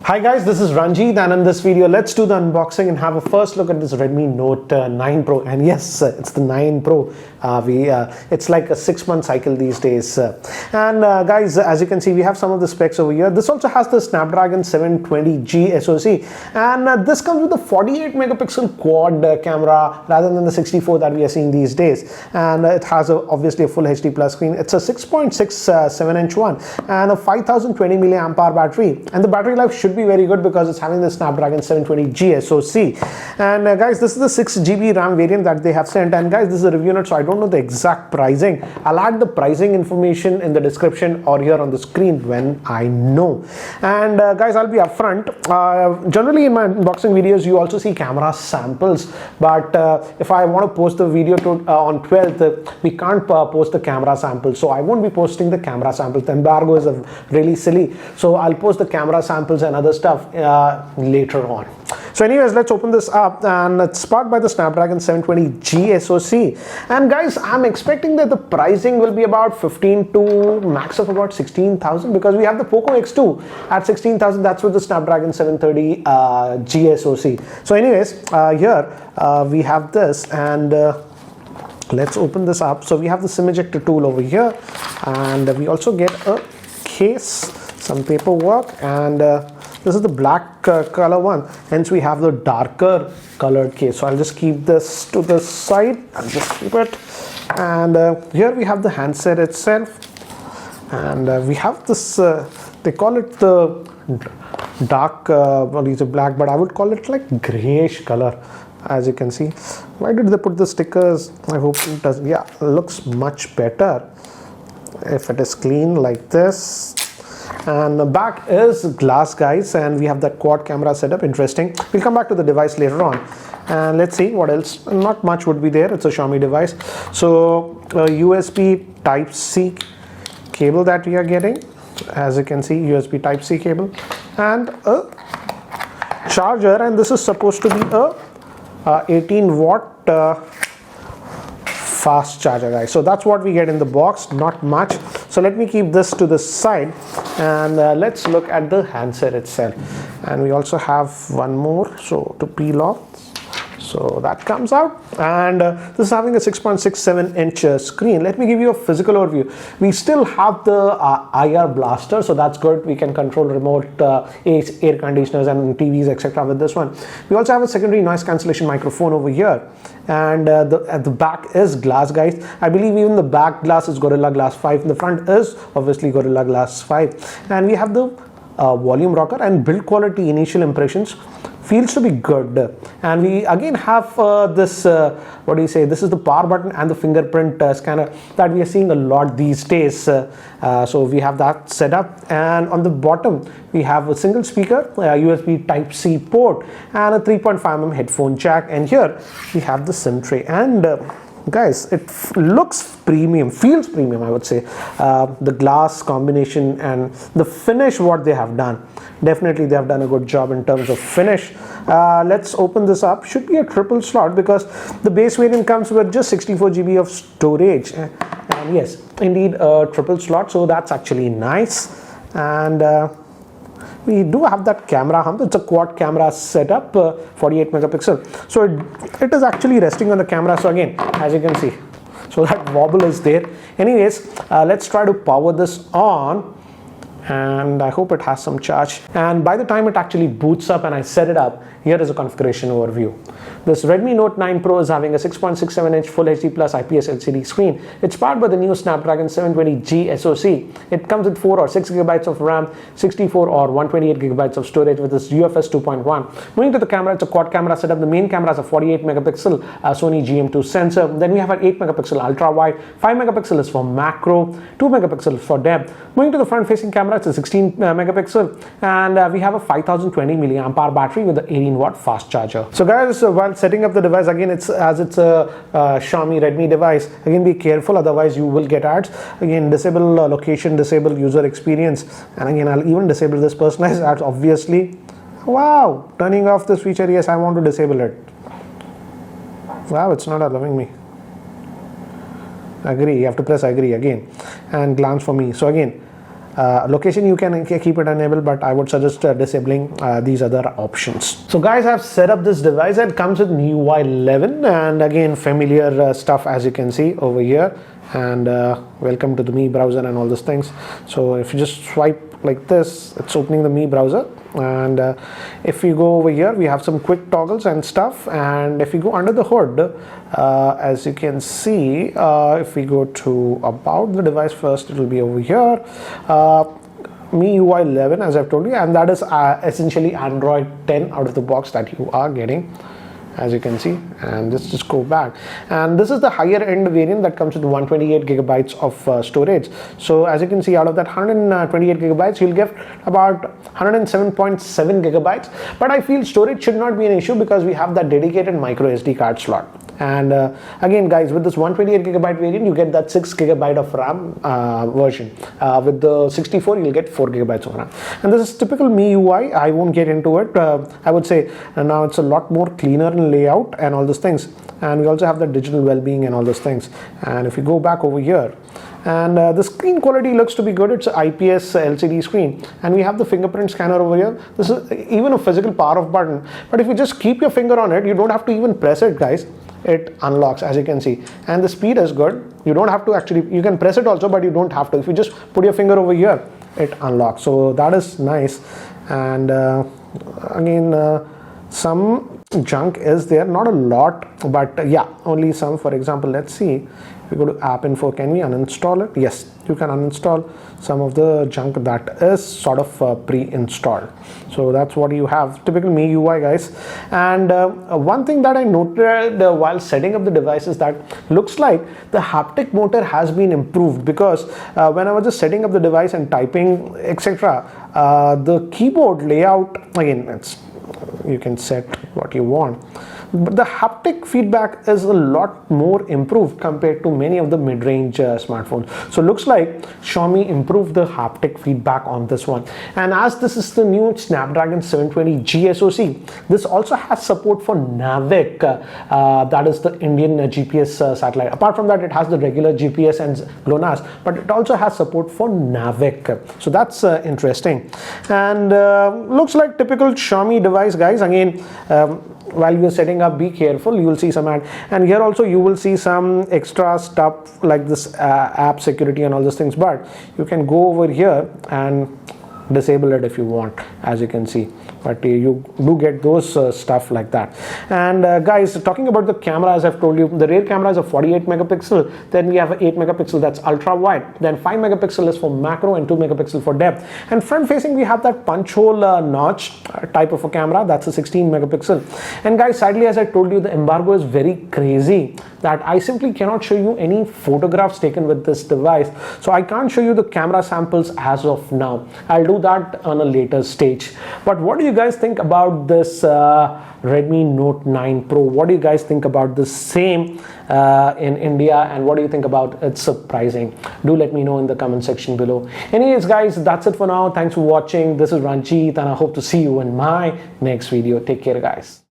Hi guys, this is Ranjit, and in this video let's do the unboxing and have a first look at this Redmi Note 9 Pro. And yes, it's the 9 Pro. It's like a 6-month cycle these days. Guys, as you can see, we have some of the specs over here. This also has the Snapdragon 720G SoC, and this comes with a 48 megapixel quad camera rather than the 64 that we are seeing these days. And it has obviously a full HD plus screen. It's a 6.67 inch one and a 5020 milliamp hour battery, and the battery life should be very good because it's having the Snapdragon 720G SoC. And guys, this is the 6GB RAM variant that they have sent. And guys, this is a review note, so I don't know the exact pricing. I'll add the pricing information in the description or here on the screen when I know. And guys, I'll be upfront. Generally in my unboxing videos you also see camera samples, but if I want to post the video on 12th, we can't post the camera samples, so I won't be posting the camera samples. The embargo is really silly, so I'll post the camera samples and other stuff later on. So anyways, let's open this up, and it's powered by the Snapdragon 720G SoC. And guys, I'm expecting that the pricing will be about 15 to max of about 16,000, because we have the Poco X2 at 16,000. That's with the Snapdragon 730G SoC. So anyways, here we have this, and let's open this up. So we have the SIM ejector tool over here, and we also get a case, some paperwork, and this is the black color one, hence we have the darker colored case. So I'll just keep this to the side and just keep it. And here we have the handset itself, and we have this they call it the dark well, it's a black, but I would call it like grayish color. As you can see, why did they put the stickers? I hope it does. Yeah, it looks much better if it is clean like this. And the back is glass, guys, and we have that quad camera setup. Interesting. We'll come back to the device later on, and let's see what else. Not much would be there. It's a Xiaomi device. So USB Type-C cable that we are getting, as you can see, USB Type-C cable, and a charger, and this is supposed to be a 18 watt fast charger, guys. So that's what we get in the box, not much. So let me keep this to the side, and let's look at the handset itself. And we also have one more, so to peel off. So that comes out, and this is having a 6.67 inch screen. Let me give you a physical overview. We still have the IR blaster, so that's good. We can control remote air conditioners and TVs, etc. with this one. We also have a secondary noise cancellation microphone over here, and at the back is glass, guys. I believe even the back glass is Gorilla Glass 5. The front is obviously Gorilla Glass 5, and we have the volume rocker. And build quality, initial impressions, feels to be good. And we again have this what do you say, this is the power button and the fingerprint scanner that we are seeing a lot these days. So we have that set up, and on the bottom we have a single speaker, USB Type-C port, and a 3.5mm headphone jack. And here we have the SIM tray, and guys, it looks premium, feels premium, I would say. The glass combination and the finish, what they have done, definitely they have done a good job in terms of finish. Let's open this up. Should be a triple slot, because the base variant comes with just 64GB of storage, and yes, indeed a triple slot, so that's actually nice. And we do have that camera hump. It's a quad camera setup, 48 megapixel. So it is actually resting on the camera. So again, as you can see, so that wobble is there. Anyways, let's try to power this on, and I hope it has some charge. And by the time it actually boots up and I set it up, here is a configuration overview. This Redmi Note 9 Pro is having a 6.67 inch Full HD Plus IPS LCD screen. It's powered by the new Snapdragon 720G SoC. It comes with 4 or 6 gigabytes of RAM, 64 or 128 gigabytes of storage with this UFS 2.1. Moving to the camera, it's a quad camera setup. The main camera is a 48 megapixel Sony GM2 sensor. Then we have an 8 megapixel ultra wide, 5 megapixel is for macro, 2 megapixel for depth. Moving to the front facing camera, it's a 16 megapixel, and we have a 5020 milliamp hour battery with the 18 watt fast charger. So guys, while setting up the device, again, it's a Xiaomi Redmi device, again be careful, otherwise you will get ads. Again, disable location, disable user experience, and again I'll even disable this personalized ads, obviously. Wow, turning off this feature, yes, I want to disable it. Wow, it's not allowing me. Agree, you have to press agree again, and glance for me. So again, Location you can keep it enabled, but I would suggest disabling these other options. So guys, I've set up this device. It comes with MIUI 11, and again familiar stuff as you can see over here, and welcome to the Mi browser and all those things. So if you just swipe like this, it's opening the Mi browser, and if you go over here, we have some quick toggles and stuff. And if you go under the hood, as you can see, if we go to about the device first, it will be over here. MIUI 11, as I've told you, and that is essentially Android 10 out of the box that you are getting, as you can see. And let's just go back, and this is the higher end variant that comes with 128 gigabytes of storage. So as you can see, out of that 128 gigabytes, you'll get about 107.7 gigabytes. But I feel storage should not be an issue because we have that dedicated micro SD card slot. And again guys, with this 128 gigabyte variant, you get that 6 gigabyte of RAM version. With the 64, you'll get 4 gigabytes of RAM. And this is typical MIUI. I won't get into it. I would say now it's a lot more cleaner in layout and all those things. And we also have the digital well-being and all those things. And if you go back over here, and the screen quality looks to be good. It's an IPS LCD screen, and we have the fingerprint scanner over here. This is even a physical power off button, but if you just keep your finger on it, you don't have to even press it, guys. It unlocks, as you can see, and the speed is good. You don't have to actually, you can press it also, but you don't have to. If you just put your finger over here, it unlocks. So that is nice. And again, some junk is there, not a lot, but yeah, only some. For example, let's see, if we go to app info, can we uninstall it? Yes, you can uninstall some of the junk that is sort of pre-installed. So that's what you have, typical MIUI, guys. And one thing that I noted while setting up the device is that looks like the haptic motor has been improved, because when I was just setting up the device and typing etc., the keyboard layout, again, it's, you can set what you want, but the haptic feedback is a lot more improved compared to many of the mid-range smartphones. So looks like Xiaomi improved the haptic feedback on this one. And as this is the new Snapdragon 720G SoC, this also has support for Navic, that is the Indian GPS satellite. Apart from that, it has the regular GPS and GLONASS, but it also has support for Navic. So that's interesting. And looks like typical Xiaomi device, guys. Again, while you're setting up, be careful, you will see some ad, and here also you will see some extra stuff like this app security and all those things, but you can go over here and disable it if you want, as you can see. But you do get those stuff like that. And guys, talking about the camera, as I've told you, the rear camera is a 48 megapixel. Then we have an 8 megapixel that's ultra wide. Then 5 megapixel is for macro and 2 megapixel for depth. And front facing, we have that punch hole notch type of a camera. That's a 16 megapixel. And guys, sadly, as I told you, the embargo is very crazy that I simply cannot show you any photographs taken with this device. So I can't show you the camera samples as of now. I'll do that on a later stage. But what do you guys think about this Redmi Note 9 Pro? What do you guys think about the same in India, and what do you think about its pricing? Do let me know in the comment section below. Anyways, guys, that's it for now. Thanks for watching. This is Ranjit, and I hope to see you in my next video. Take care, guys.